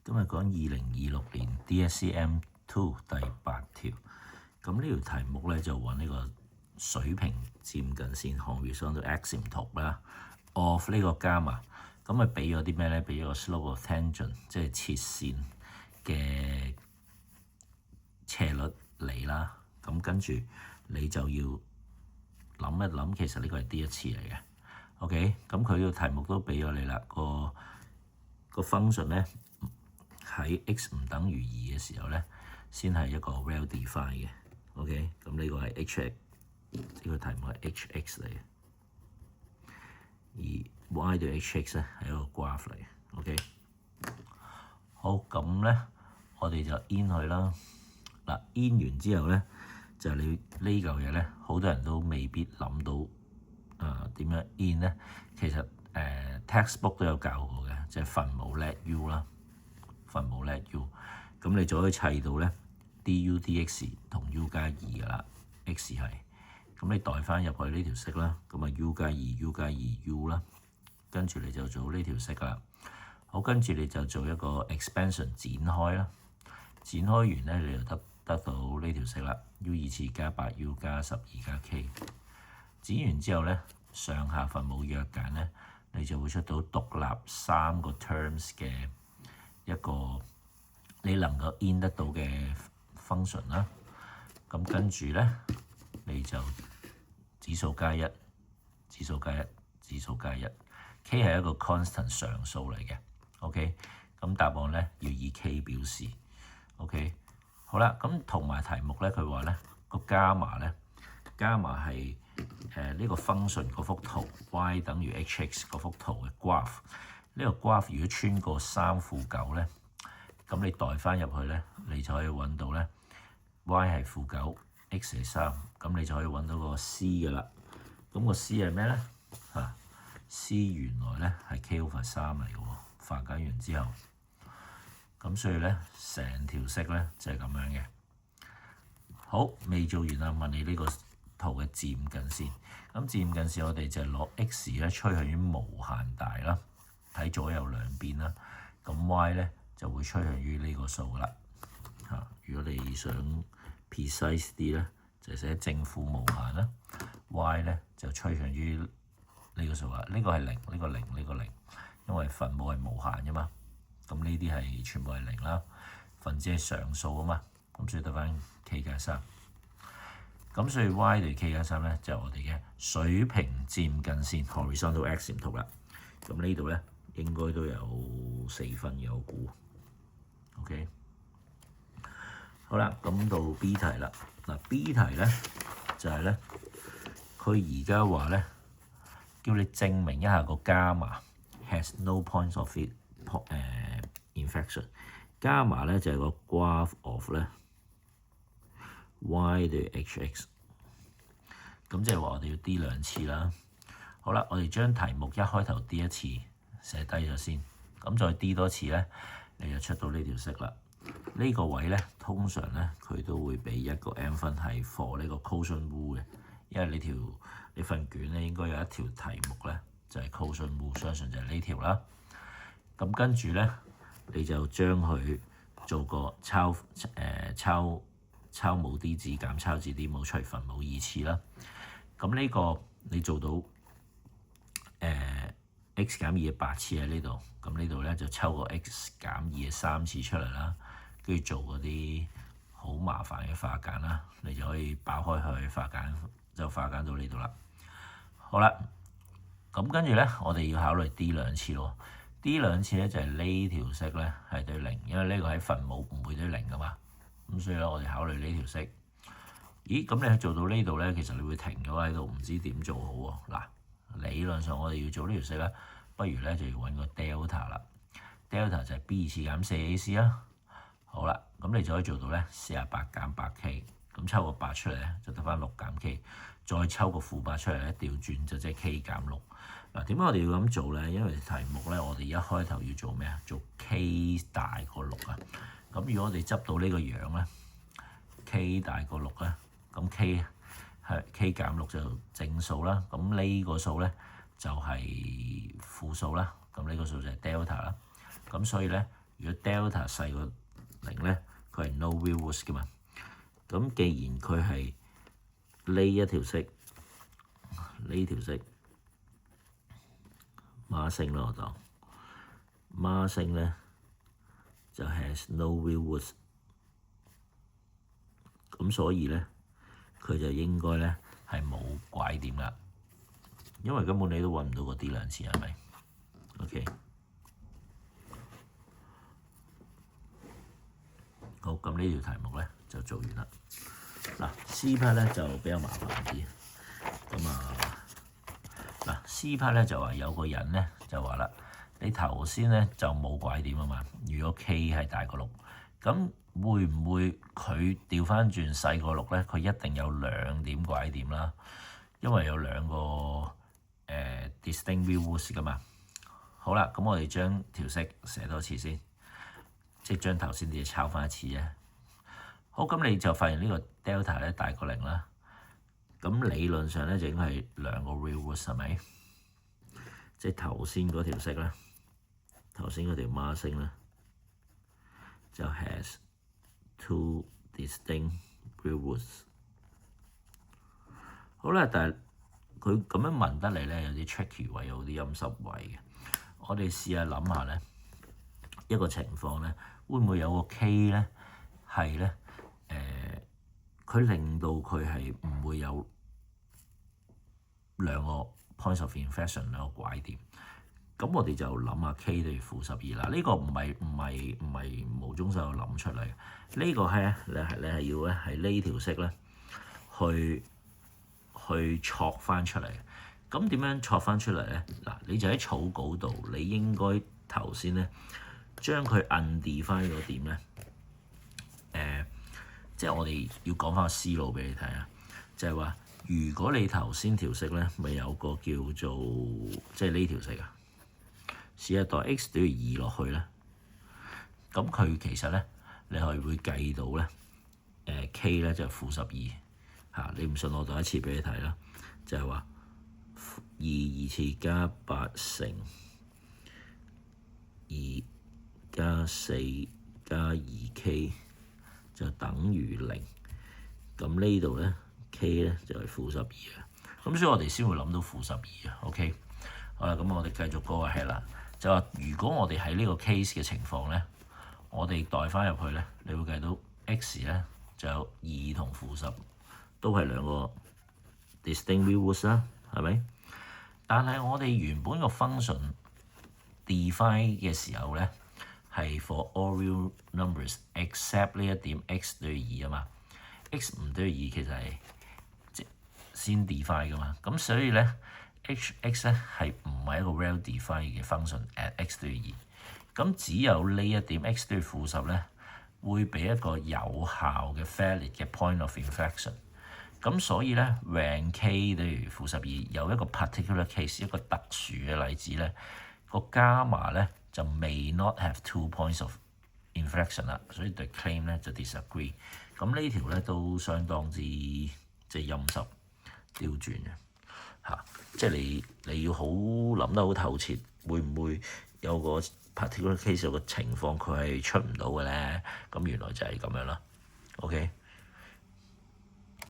今日講2026年 DSCM2 第8條。咁呢條題目咧就揾呢個水平漸近線 horizontal asymptote 啦 of 呢個 gamma。咁咪俾咗啲咩咧？俾咗個 slope of tangent， 即係切線嘅斜率嚟啦。咁跟住你就要諗一諗，其實呢個係 D 一次嚟嘅。OK， 咁佢個題目都俾咗你啦。個 function 咧喺 x 唔等於2嘅時候咧，先係一個 well defined 嘅。OK， 咁呢個係 h， 呢個題目係 hx 嚟嘅，而 y 對 hx 咧係一個 graph 嚟嘅。OK， 好，咁咧我哋就 in 佢啦。嗱 in 完之後咧，就係你呢嚿嘢咧，好多人都未必諗到點樣 in 咧。其實textbook 都有教過嘅，即係分母 let u 啦，分母 let u， 咁你就可以砌到咧 du dx 同 u 加2㗎啦。x 係咁，你代翻入去呢條式啦，咁啊 u 加2 u 加2 u 啦，跟住你就做呢條式㗎啦。好，跟住你就做一個 expansion 展開啦，展開完咧你就得到呢條式啦 ，u2 次加8 u 加12加 k。展完之後咧，上下分母約簡咧，你就會出到獨立3個 terms 嘅一個你能夠 in 得到嘅 function 啦。咁跟住咧，你就指數加1，指數加1，指數加1。k 係一個 constant 常數嚟嘅。OK， 咁答案咧要以 k 表示。OK， 好啦，咁同埋題目咧，佢話咧個 gamma 咧 ，gamma 係呢個 function 嗰幅圖 y 等於 hx 嗰幅圖嘅 graph。呢個 graph 如果穿過3負9咧，咁你代翻入去咧，你就可以揾到咧 y 係負9 x 係3，咁你就可以揾到個 c 嘅啦。咁個 c 係咩咧？c 原來咧係 k over 3嚟嘅喎，化解完之後，咁所以咧成條式咧就係咁樣嘅。好，未做完啦，問你呢個圖嘅漸近線。咁漸近線我哋就攞 x 咧趨向於無限大啦，睇左右兩邊啦。咁 y 咧就會趨向於呢個數啦。如果你想 precise 啲咧，就寫正負無限啦。y 咧就趨向於呢個數啦。呢個係0，呢個0，呢個0，因為分母係無限嘅嘛。咁呢啲係全部係0啦，分子係常數啊嘛。咁所以得翻 k 加3。咁所以 y 對 k 加3咧就係我哋嘅水平漸近線 horizontal asymptote 啦。咁呢度咧應該都有4分嘅，我估。OK， 好啦，咁到 B 題啦。嗱 B 題咧就係咧，佢而家話咧叫你證明一下個 gamma has no points of inflection。gamma 咧就係個 graph of 咧 y 對 hx。咁即係話我哋要 D 2次啦。好啦，我哋將題目一開頭 D 一次寫低咗先，咁再 D 多次咧，你就出到呢條式啦。呢個位咧，通常咧佢都會俾一個 M 分係 for 呢個 quotient rule 嘅，因為呢份卷咧應該有一條題目咧就係 quotient rule， 相信就係呢條啦。咁跟住咧，你就將佢做個抄冇 D 字減抄字 D 冇除分母2次啦。咁呢個你做到x 減2嘅8次喺呢度，咁呢度咧就抽個 x 減2嘅3次出嚟啦，跟住做嗰啲好麻煩嘅化簡啦，你就可以爆開佢化簡，就化簡到呢度啦。好啦，咁跟住咧，我哋要考慮 D 2次咯。D 2次咧就係呢條式咧係對0，因為呢個喺分母唔會對0噶嘛。咁所以咧，我哋考慮呢條式。咦？咁你去做到呢度咧，其實你會停咗喺度，唔知點做好喎。嗱，理論上我哋要做呢條式咧，不如咧就要揾個 delta 啦。delta 就係 b 次減 4ac 啦。好啦，咁你就可以做到咧48減 8k， 咁抽個8出嚟咧就得翻6減 k， 再抽個負8出嚟咧調轉就即係 k 減6。嗱，點解我哋要咁做咧？因為題目咧，我哋一開頭要做咩啊？做 k 大過6啊。咁如果我哋執到呢個樣咧 ，k 大過6咧，咁 k 減6就正數啦。咁呢個數咧就係負數啦。咁呢個數就係 delta 啦。咁所以咧，如果 delta 細過0咧，佢係 no real roots 嘅嘛。咁既然佢係呢一條式，呢條式孖星啦，我當孖星咧就 has no real roots， 咁所以咧佢就應該咧係冇拐點啦，因為根本你都揾唔到個 D 兩次，係咪 ？OK， 好，咁呢條題目咧就做完啦。嗱 C part 咧就比較麻煩啲，咁嗱 C part 咧就話有個人咧就話啦，你頭先咧就冇拐點啊嘛，如果 K 係大過6，咁會唔會佢調翻轉細過6咧？佢一定有2點拐點啦，因為有2個distinct real roots 噶嘛。好啦，咁我哋將條式寫多次先，即係將頭先啲嘢抄翻一次啫。好，咁你就發現呢個 delta 咧大過0啦，咁理論上咧就應該係2個 real roots 係咪？即係頭先嗰條式咧，頭先嗰條孖星咧就 has 2 distinct real roots。好啦，但係佢咁樣問得嚟咧，有啲 tricky 位，有啲陰濕位嘅。我哋試下諗下咧，一個情況咧，會唔會有個 K 咧係咧？佢令到佢係唔會有2個 points of inflection 2個拐點。咁我哋就諗下 K 等於-12啦。呢個唔係無中生有諗出嚟嘅。呢個係你係要咧係呢條式咧去戳翻出嚟。咁點樣戳翻出嚟咧？嗱，你就喺草稿度，你應該頭先咧將佢 undefine 嗰點咧，即係我哋要講翻個思路俾你睇啊，就係話如果你頭先條式咧咪有個叫做即係呢條式啊，試下代 x 等於2落去咧，咁佢其實咧你係會計到咧，k 咧就係-12嚇。你唔信我讀一次俾你睇啦，就係話2次加8乘2加4加 2k 就等於0。咁呢度咧 k 咧就係-12啊。咁所以我哋先會諗到-12啊。OK， 好啦，咁我哋繼續嗰個係啦，就話如果我哋喺呢個 case 嘅情況咧，我哋代翻入去咧，你會計到 x 咧就有2同-10，都係2個 distinct real roots 啦，係咪？但係我哋原本個 function define 嘅時候咧，係 for all real numbers except 呢一點 x 等於2啊嘛。x 唔等於2其實係即先 define 噶嘛。咁所以咧 x 咧係唔係一個 well defined 嘅 function at x 等於2。咁只有呢一點 x 等於-10咧，會俾一個有效嘅 valid 嘅 point of inflection。咁所以咧 when k 等於-12有一個 particular case 一個特殊嘅例子咧，個 gamma 咧就 may not have 2 points of inflection 啦，所以對 claim 咧就 disagree。咁呢條咧都相當之即係陰濕刁鑽嘅嚇，即係你要好諗得好透徹，會唔會有個 particular case 有個情況佢係出唔到嘅咧？咁原來就係咁樣啦。OK。